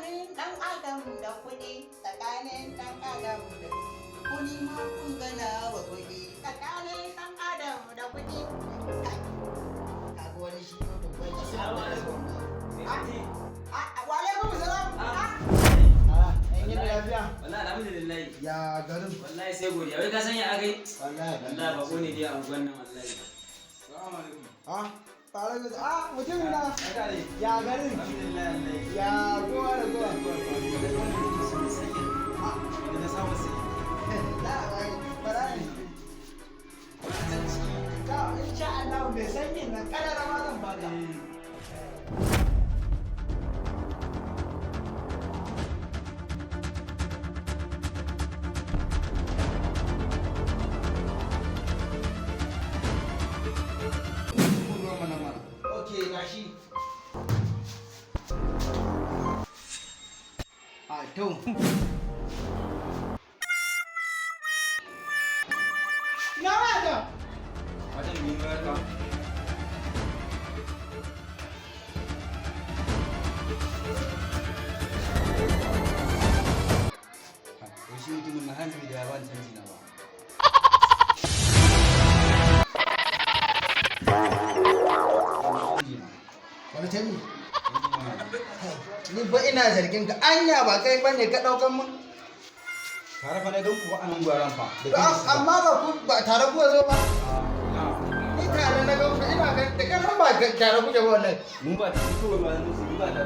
tsakanin ɗan adam da kuɗi tsakanin ɗan adam da kuɗi ma kun gana wa kuɗi tsakanin ɗan adam da kuɗi. Kaga wani shi yau da kwai. Assalamu alaikum. Wa alaikum salam. An yi lafiya? Wallahi alhamdulillah. Ya garin? Wallahi sai godiya. Wai ka san ya akai? Wallahi bako ne dai a unguwan nan wallahi. Assalamu alaikum. Tare da mutum na. Ya garin? Alhamdulillah wallahi. Ya kowa da kowa. Da na samu sai. Insha Allah mai sanyin nan kadara ma zan baka. Okay, gashi. To. Na wada. Wajen biyu na ka. Shi mutumin na hannu da ya ban canji na ba. Wani tabi? Ni ba ina zargin ka anya ba kai bane ka daukan mun. Tare fa ne don kuwa anan gwaran fa. Amma ba tare kuwa zo ba. Ni tare na ga ina ga da kan ba tare kuke ba wallahi. Mun ba ta fito ba mun su ba da.